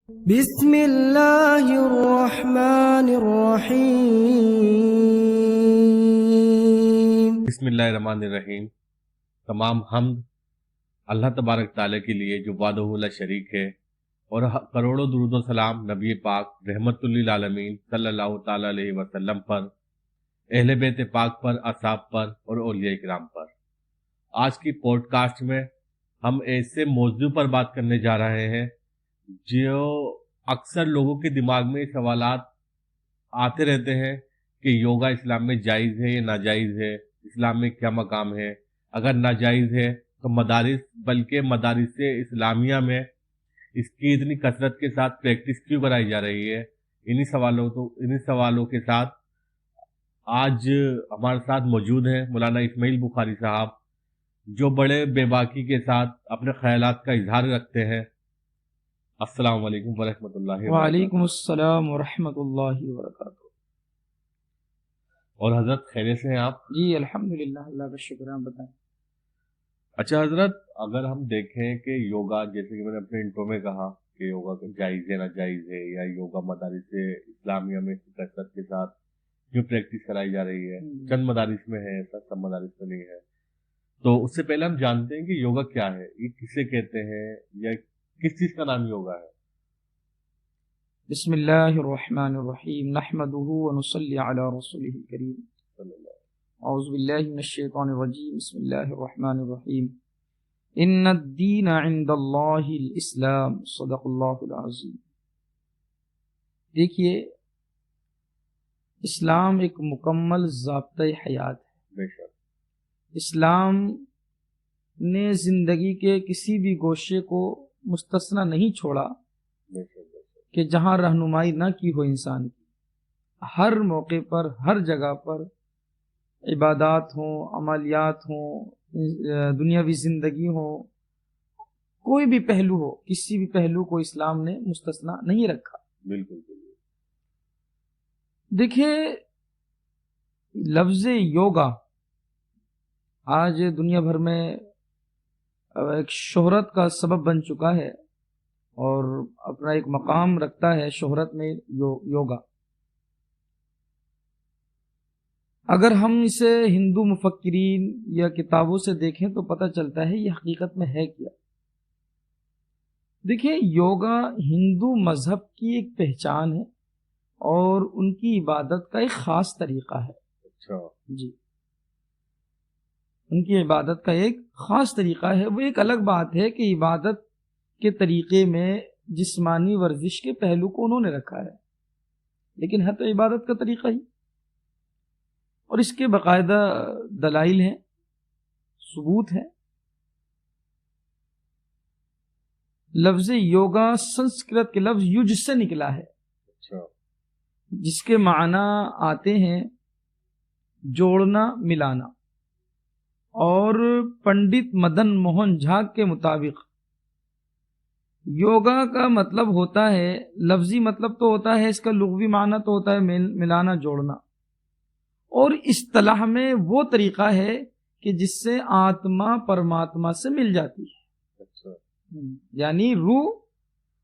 بسم اللہ الرحمن الرحیم۔ بسم اللہ الرحمن الرحیم۔ تمام حمد اللہ تبارک تعالیٰ کے لیے جو وحدہ لا شریک ہے، اور کروڑوں درود و سلام نبی پاک رحمت للعالمین صلی اللہ تعالیٰ علیہ وسلم پر، اہل بیت پاک پر، اصحاب پر اور اولیاء کرام پر۔ آج کی پوڈ کاسٹ میں ہم ایسے موضوع پر بات کرنے جا رہے ہیں جو اکثر لوگوں کے دماغ میں سوالات آتے رہتے ہیں کہ یوگا اسلام میں جائز ہے یا ناجائز ہے، اسلام میں کیا مقام ہے، اگر ناجائز ہے تو مدارس اسلامیہ میں اس کی اتنی کثرت کے ساتھ پریکٹس کیوں کرائی جا رہی ہے۔ انہی سوالوں کے ساتھ آج ہمارے ساتھ موجود ہیں مولانا اسماعیل بخاری صاحب، جو بڑے بے باکی کے ساتھ اپنے خیالات کا اظہار رکھتے ہیں۔ السلام علیکم ورحمۃ اللہ وبرکاتہ۔ وعلیکم السلام ورحمۃ اللہ وبرکاتہ۔ اور حضرت خیریت سے ہیں آپ؟ جی الحمدللہ، اللہ کا شکر ہے۔ آپ بتائیں۔ اچھا حضرت، اگر ہم دیکھیں کہ یوگا، جیسے کہ میں نے اپنے انٹرو میں کہا کہ یوگا جائز ہے ناجائز ہے، یا یوگا مدارس اسلامیہ میں کثرت کے ساتھ جو پریکٹس کرائی جا رہی ہے، چند مدارس میں ہے ایسا، سب مدارس میں نہیں ہے، تو اس سے پہلے ہم جانتے ہیں کہ یوگا کیا ہے، یہ کسے کہتے ہیں، یا کس چیز کا نام یوگا ہے؟ بسم اللہ الرحمن الرحیم، نحمده ونصلی علی رسولہ الکریم، اعوذ باللہ من الشیطان الرجیم، بسم اللہ الرحمن الرحیم، ان الدین عند اللہ الاسلام، صدق اللہ العظیم۔ دیکھیے، اسلام ایک مکمل ضابطۂ حیات ہے۔ بے شک اسلام نے زندگی کے کسی بھی گوشے کو مستثنا نہیں چھوڑا بے شک بے شک۔ کہ جہاں رہنمائی نہ کی ہو انسان کی۔ ہر موقع پر، ہر جگہ پر، عبادات ہوں، عملیات ہوں، دنیاوی زندگی ہو، کوئی بھی پہلو ہو، کسی بھی پہلو کو اسلام نے مستثنا نہیں رکھا۔ بالکل بالکل۔ دیکھیے، لفظ یوگا آج دنیا بھر میں ایک شہرت کا سبب بن چکا ہے، اور اپنا ایک مقام رکھتا ہے شہرت میں یوگا۔ اگر ہم اسے ہندو مفکرین یا کتابوں سے دیکھیں تو پتہ چلتا ہے یہ حقیقت میں ہے کیا۔ دیکھیں، یوگا ہندو مذہب کی ایک پہچان ہے، اور ان کی عبادت کا ایک خاص طریقہ ہے۔ اچھا جی، ان کی عبادت کا ایک خاص طریقہ ہے۔ وہ ایک الگ بات ہے کہ عبادت کے طریقے میں جسمانی ورزش کے پہلو کو انہوں نے رکھا ہے، لیکن ہے تو عبادت کا طریقہ ہی، اور اس کے باقاعدہ دلائل ہیں، ثبوت ہے۔ لفظ یوگا سنسکرت کے لفظ یج سے نکلا ہے، اچھا، جس کے معنی آتے ہیں جوڑنا، ملانا، اور پنڈت مدن موہن جھا کے مطابق یوگا کا مطلب ہوتا ہے، لفظی مطلب تو ہوتا ہے، اس کا لغوی معنی تو ہوتا ہے ملانا، جوڑنا، اور اصطلاح میں وہ طریقہ ہے کہ جس سے آتما پرماتما سے مل جاتی ہے۔ اچھا، یعنی روح،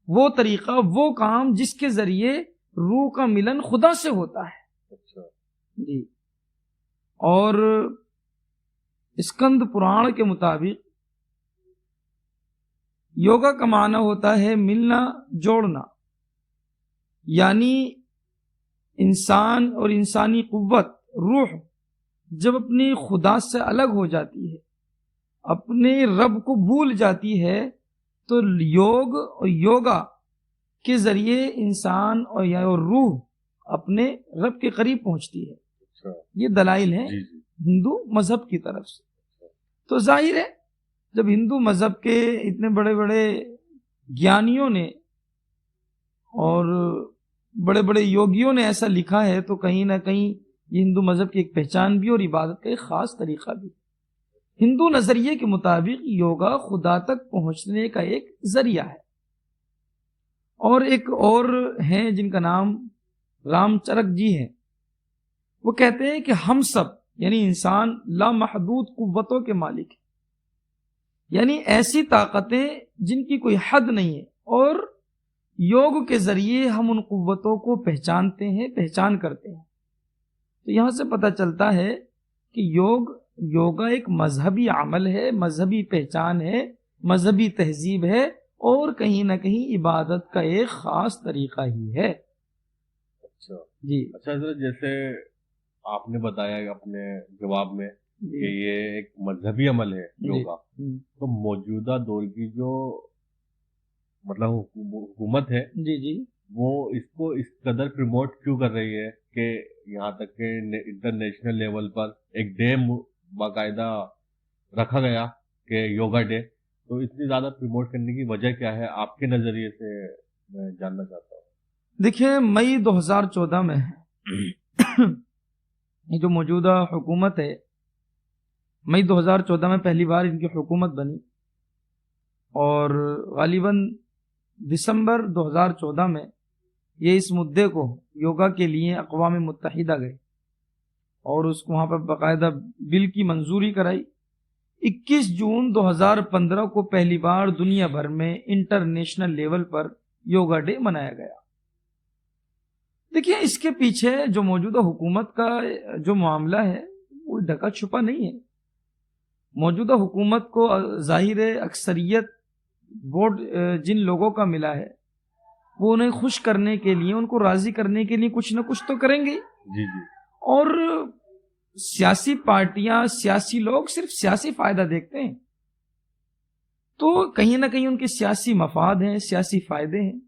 وہ طریقہ، وہ کام جس کے ذریعے روح کا ملن خدا سے ہوتا ہے۔ اچھا جی، اور اسکند پران کے مطابق یوگا کا معنی ہوتا ہے ملنا، جوڑنا، یعنی انسان اور انسانی قوت، روح جب اپنی خدا سے الگ ہو جاتی ہے، اپنے رب کو بھول جاتی ہے، تو یوگا کے ذریعے انسان اور روح اپنے رب کے قریب پہنچتی ہے۔ اچھا، یہ دلائل ہیں جی جی۔ ہندو مذہب کی طرف سے۔ تو ظاہر ہے، جب ہندو مذہب کے اتنے بڑے بڑے گیانیوں نے اور بڑے بڑے یوگیوں نے ایسا لکھا ہے، تو کہیں نہ کہیں یہ ہندو مذہب کی ایک پہچان بھی اور عبادت کا ایک خاص طریقہ بھی۔ ہندو نظریے کے مطابق یوگا خدا تک پہنچنے کا ایک ذریعہ ہے۔ اور ایک اور ہیں جن کا نام رام چرک جی ہے، وہ کہتے ہیں کہ ہم سب، یعنی انسان، لامحدود قوتوں کے مالک ہیں، یعنی ایسی طاقتیں جن کی کوئی حد نہیں ہے، اور یوگ کے ذریعے ہم ان قوتوں کو پہچانتے ہیں، پہچان کرتے ہیں. تو یہاں سے پتہ چلتا ہے کہ یوگا ایک مذہبی عمل ہے، مذہبی پہچان ہے، مذہبی تہذیب ہے، اور کہیں نہ کہیں عبادت کا ایک خاص طریقہ ہی ہے. اچھا جی اچھا حضرت، جیسے آپ نے بتایا اپنے جواب میں کہ جی یہ ایک مذہبی عمل ہے یوگا، جی تو موجودہ دور کی جو مطلب حکومت ہے جی جی وہ اس کو اس قدر پروموٹ کیوں کر رہی ہے کہ یہاں تک کہ انٹرنیشنل لیول پر ایک ڈے باقاعدہ رکھا گیا کہ یوگا ڈے، تو اتنی زیادہ پروموٹ کرنے کی وجہ کیا ہے آپ کے نظریے سے، میں جاننا چاہتا ہوں. دیکھیں، مئی 2014 میں یہ جو موجودہ حکومت ہے، مئی 2014 میں پہلی بار ان کی حکومت بنی، اور غالباً دسمبر 2014 میں یہ اس مدعے کو یوگا کے لیے اقوام متحدہ گئے اور اس کو وہاں پر باقاعدہ بل کی منظوری کرائی. 21 جون 2015 کو پہلی بار دنیا بھر میں انٹرنیشنل لیول پر یوگا ڈے منایا گیا. دیکھیے، اس کے پیچھے جو موجودہ حکومت کا جو معاملہ ہے وہ ڈھکا چھپا نہیں ہے. موجودہ حکومت کو ظاہر اکثریت ووٹ جن لوگوں کا ملا ہے وہ انہیں خوش کرنے کے لیے، ان کو راضی کرنے کے لیے کچھ نہ کچھ تو کریں گے. جی جی. اور سیاسی پارٹیاں، سیاسی لوگ صرف سیاسی فائدہ دیکھتے ہیں، تو کہیں نہ کہیں ان کے سیاسی مفاد ہیں، سیاسی فائدے ہیں.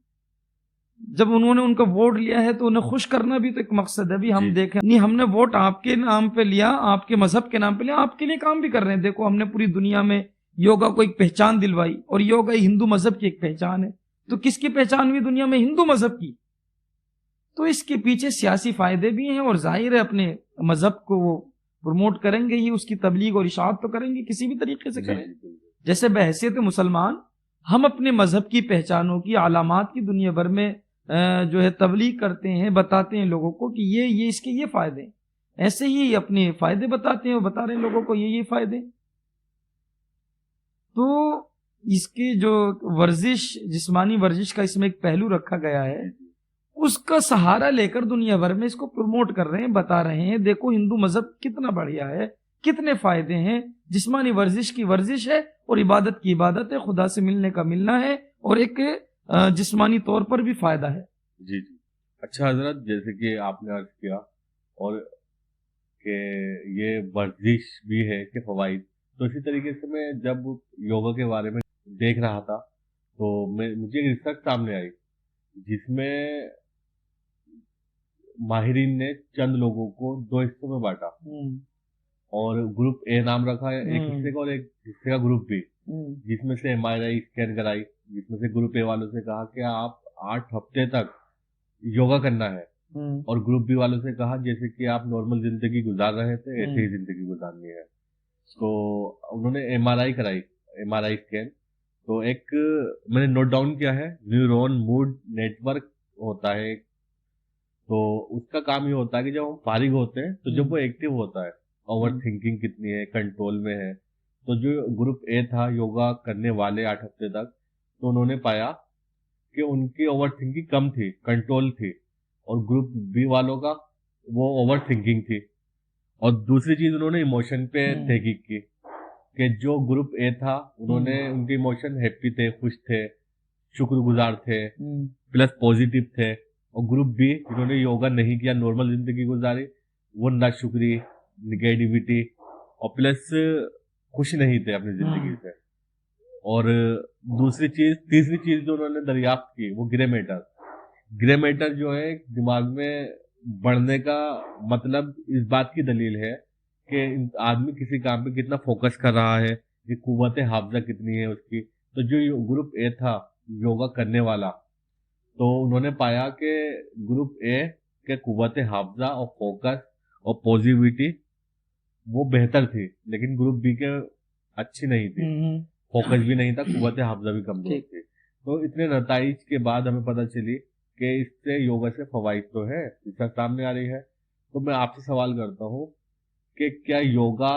جب انہوں نے ان کا ووٹ لیا ہے تو انہیں خوش کرنا بھی تو ایک مقصد ہے. بھی ہم دیکھیں، نہیں، ہم نے ووٹ آپ کے نام پہ لیا، آپ کے مذہب کے نام پہ لیا، آپ کے لیے کام بھی کر رہے ہیں. دیکھو، ہم نے پوری دنیا میں یوگا کو ایک پہچان دلوائی، اور یوگا ہندو مذہب کی ایک پہچان ہے. تو کس کی پہچان ہوئی دنیا میں؟ ہندو مذہب کی. تو اس کے پیچھے سیاسی فائدے بھی ہیں، اور ظاہر ہے اپنے مذہب کو وہ پروموٹ کریں گے ہی، اس کی تبلیغ اور اشاعت تو کریں گے، کسی بھی طریقے سے کریں. جیسے بحیثیت مسلمان ہم اپنے مذہب کی پہچانوں کی علامات کی دنیا بھر میں جو ہے تبلیغ کرتے ہیں، بتاتے ہیں لوگوں کو کہ یہ اس کے یہ فائدے ہیں. ایسے ہی اپنے فائدے بتاتے ہیں اور بتا رہے ہیں لوگوں کو یہ فائدے. تو اس کی جو ورزش، جسمانی ورزش کا اس میں ایک پہلو رکھا گیا ہے، اس کا سہارا لے کر دنیا بھر میں اس کو پروموٹ کر رہے ہیں، بتا رہے ہیں دیکھو ہندو مذہب کتنا بڑھیا ہے، کتنے فائدے ہیں. جسمانی ورزش کی ورزش ہے اور عبادت کی عبادت ہے، خدا سے ملنے کا ملنا ہے، اور ایک جسمانی طور پر بھی فائدہ ہے. جی جی. اچھا حضرت، جیسے کہ آپ نے عرض کیا اور کہ یہ ورزش بھی ہے کہ فوائد، تو اسی طریقے سے میں جب یوگا کے بارے میں دیکھ رہا تھا تو مجھے ایک ریسرچ سامنے آئی جس میں ماہرین نے چند لوگوں کو 2 حصوں میں بانٹا، اور گروپ اے نام رکھا ہے ایک حصے کا، اور ایک حصے کا گروپ بی، جس میں سے MRI اسکین کرائی، جس میں سے گروپ اے والوں سے کہا کہ آپ 8 ہفتے تک یوگا کرنا ہے، اور گروپ بی والوں سے کہا جیسے کہ آپ نارمل زندگی گزار رہے تھے ایسے ہی زندگی گزارنی ہے. تو انہوں نے MRI کرائی، MRI اسکین. تو ایک میں نے نوٹ ڈاؤن کیا ہے، نیورون موڈ نیٹورک ہوتا ہے، تو اس کا کام یہ ہوتا ہے کہ جب ہم فارغ ہوتے ہیں تو جب وہ ایکٹیو ہوتا ہے، اوور تھنکنگ کتنی ہے، کنٹرول میں ہے. تو جو گروپ اے تھا یوگا کرنے والے 8 ہفتے تک، تو انہوں نے پایا کہ ان کی اوور تھنکنگ کم تھی، کنٹرول تھی، اور گروپ بی والوں کا وہ اوور تھنکنگ تھی. اور دوسری چیز انہوں نے ایموشن پہ تحقیق کی کہ جو گروپ اے تھا انہوں نے ان کے ایموشن ہیپی تھے، خوش تھے، شکر گزار تھے، پلس پازیٹیو تھے. اور گروپ بی جنہوں نے یوگا نہیں کیا، نارمل زندگی گزاری، وہ ناشکری، نگیٹیوٹی، اور پلس خوش نہیں تھے اپنی زندگی سے. اور تیسری چیز جو انہوں نے دریافت کی وہ گرے میٹر جو ہے دماغ میں بڑھنے کا مطلب اس بات کی دلیل ہے کہ آدمی کسی کام پہ کتنا فوکس کر رہا ہے، یہ قوت حافظہ کتنی ہے اس کی. تو جو گروپ اے تھا یوگا کرنے والا، تو انہوں نے پایا کہ گروپ اے کے قوت حافظہ اور فوکس اور پازیٹیوٹی وہ بہتر تھی، لیکن گروپ بی کے اچھی نہیں تھی، فوکس بھی نہیں تھا، قوت حافظہ بھی کمزور تھی. تو اتنے نتائج کے بعد ہمیں پتہ چلی کہ اس سے یوگا سے فوائد تو ہے، اس کا سامنے آ رہی ہے. تو میں آپ سے سوال کرتا ہوں کہ کیا یوگا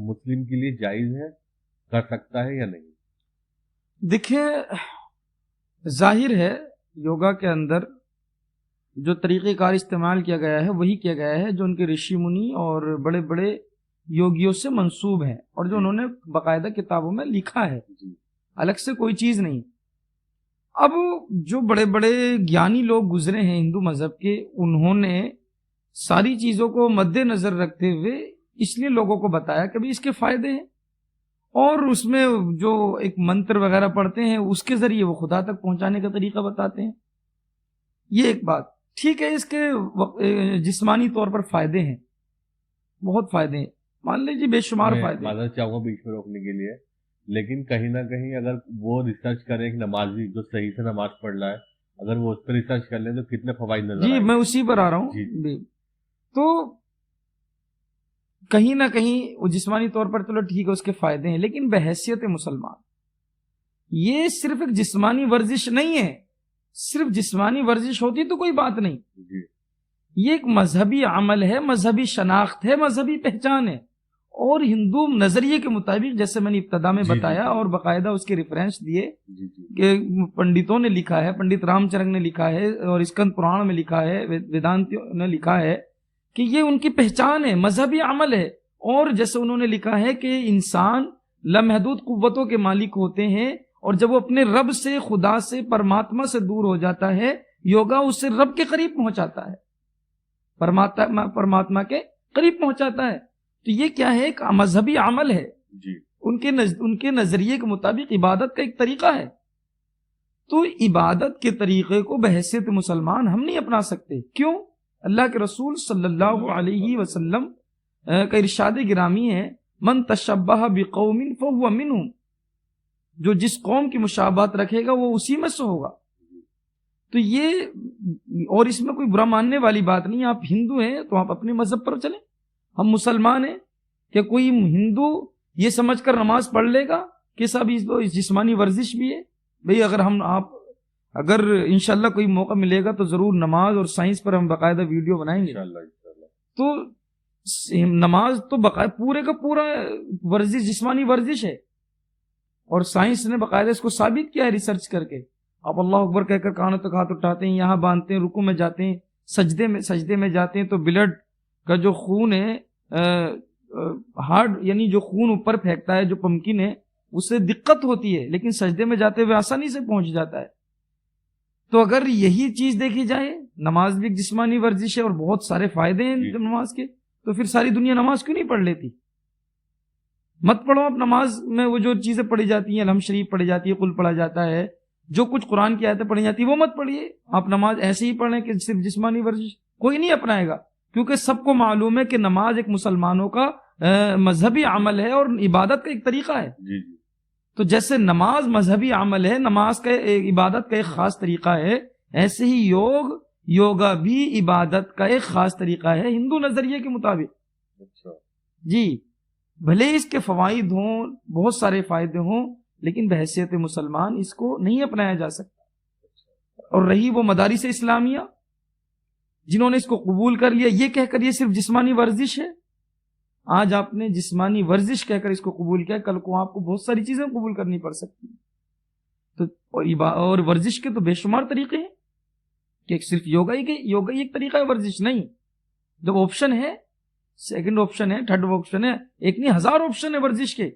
مسلم کے لیے جائز ہے، کر سکتا ہے یا نہیں؟ دیکھیں، ظاہر ہے یوگا کے اندر جو طریقہ کار استعمال کیا گیا ہے وہی کیا گیا ہے جو ان کے رشی منی اور بڑے بڑے یوگیوں سے منسوب ہے اور جو انہوں نے باقاعدہ کتابوں میں لکھا ہے، الگ سے کوئی چیز نہیں۔ اب جو بڑے بڑے گیانی لوگ گزرے ہیں ہندو مذہب کے، انہوں نے ساری چیزوں کو مد نظر رکھتے ہوئے اس لیے لوگوں کو بتایا کہ بھی اس کے فائدے ہیں، اور اس میں جو ایک منتر وغیرہ پڑھتے ہیں اس کے ذریعے وہ خدا تک پہنچانے کا طریقہ بتاتے ہیں۔ یہ ایک بات ٹھیک ہے، اس کے جسمانی طور پر فائدے ہیں، بہت فائدے ہیں، مان لیجیے بے شمار فائدے۔ معذرت چاہوں گا بیچ میں روکنے کے لیے، لیکن کہیں نہ کہیں اگر وہ ریسرچ کریں ایک نمازی جو صحیح سے نماز پڑھ رہا ہے، اگر وہ اس پہ ریسرچ کر لیں تو کتنے فوائد نظر جی آئیں گے۔ میں اسی پر آ رہا ہوں۔ جی۔ تو کہیں نہ کہیں وہ جسمانی طور پر چلو ٹھیک ہے اس کے فائدے ہیں، لیکن بحیثیت مسلمان یہ صرف ایک جسمانی ورزش نہیں ہے۔ صرف جسمانی ورزش ہوتی تو کوئی بات نہیں، یہ ایک مذہبی عمل ہے، مذہبی شناخت ہے، مذہبی پہچان ہے، اور ہندو نظریے کے مطابق جیسے میں نے ابتدا میں بتایا اور باقاعدہ اس کے ریفرنس دیے کہ پنڈتوں نے لکھا ہے، پنڈت رام چرنگ نے لکھا ہے اور اسکند پران میں لکھا ہے، ویدانتیوں نے لکھا ہے کہ یہ ان کی پہچان ہے، مذہبی عمل ہے۔ اور جیسے انہوں نے لکھا ہے کہ انسان لامحدود قوتوں کے مالک ہوتے ہیں، اور جب وہ اپنے رب سے، خدا سے، پرماتما سے دور ہو جاتا ہے، یوگا اسے رب کے قریب پہنچاتا ہے، پرماتما کے قریب پہنچاتا ہے۔ تو یہ کیا ہے؟ ایک مذہبی عمل ہے، ان کے نظریے کے مطابق عبادت کا ایک طریقہ ہے۔ تو عبادت کے طریقے کو بحیثیت مسلمان ہم نہیں اپنا سکتے۔ کیوں؟ اللہ کے رسول صلی اللہ علیہ وسلم کا ارشاد گرامی ہے، من تشبہ بقوم فہو منہم، جو جس قوم کی مشابہت رکھے گا وہ اسی میں سے ہوگا۔ تو یہ، اور اس میں کوئی برا ماننے والی بات نہیں، آپ ہندو ہیں تو آپ اپنے مذہب پر چلیں، ہم مسلمان ہیں، کہ کوئی ہندو یہ سمجھ کر نماز پڑھ لے گا کہ صاحب اس جسمانی ورزش بھی ہے؟ بھئی اگر انشاءاللہ کوئی موقع ملے گا تو ضرور نماز اور سائنس پر ہم باقاعدہ ویڈیو بنائیں گے۔ تو نماز تو باقاعدہ پورے کا پورا ورزش، جسمانی ورزش ہے، اور سائنس نے باقاعدہ اس کو ثابت کیا ہے ریسرچ کر کے۔ آپ اللہ اکبر کہہ کر کانوں تک ہاتھ اٹھاتے ہیں، یہاں باندھتے ہیں، رکوع میں جاتے ہیں، سجدے میں جاتے ہیں، تو بلڈ کا جو خون ہے، ہارٹ یعنی جو خون اوپر پھینکتا ہے، جو پمکن ہے، اس سے دقت ہوتی ہے، لیکن سجدے میں جاتے ہوئے آسانی سے پہنچ جاتا ہے۔ تو اگر یہی چیز دیکھی جائے، نماز بھی ایک جسمانی ورزش ہے اور بہت سارے فائدے ہیں نماز کے، تو پھر ساری دنیا نماز کیوں نہیں پڑھ لیتی؟ مت پڑھو آپ نماز میں وہ جو چیزیں پڑھی جاتی ہیں، الحمد شریف پڑھی جاتی ہے، قل پڑھا جاتا ہے، جو کچھ قرآن کی آیتیں پڑھی جاتی ہیں وہ مت پڑھیے، آپ نماز ایسے ہی پڑھیں کہ صرف جسمانی ورزش کوئی نہیں اپنائے گا، کیونکہ سب کو معلوم ہے کہ نماز ایک مسلمانوں کا مذہبی عمل ہے اور عبادت کا ایک طریقہ ہے۔ تو جیسے نماز مذہبی عمل ہے، نماز کا عبادت کا ایک خاص طریقہ ہے، ایسے ہی یوگا بھی عبادت کا ایک خاص طریقہ ہے ہندو نظریے کے مطابق۔ جی، بھلے اس کے فوائد ہوں، بہت سارے فائدے ہوں، لیکن بحیثیت مسلمان اس کو نہیں اپنایا جا سکتا۔ اور رہی وہ مدارس اسلامیہ جنہوں نے اس کو قبول کر لیا یہ کہہ کر یہ صرف جسمانی ورزش ہے، آج آپ نے جسمانی ورزش کہہ کر اس کو قبول کیا، کل کو آپ کو بہت ساری چیزیں قبول کرنی پڑ سکتی ہیں۔ تو اور ورزش کے تو بے شمار طریقے ہیں، کہ صرف یوگا ہی ایک طریقہ ہے ورزش نہیں۔ جب آپشن ہے، سیکنڈ آپشن ہے، تھرڈ آپشن ہے، ایک نہیں ہزار آپشن ہے ورزش کے،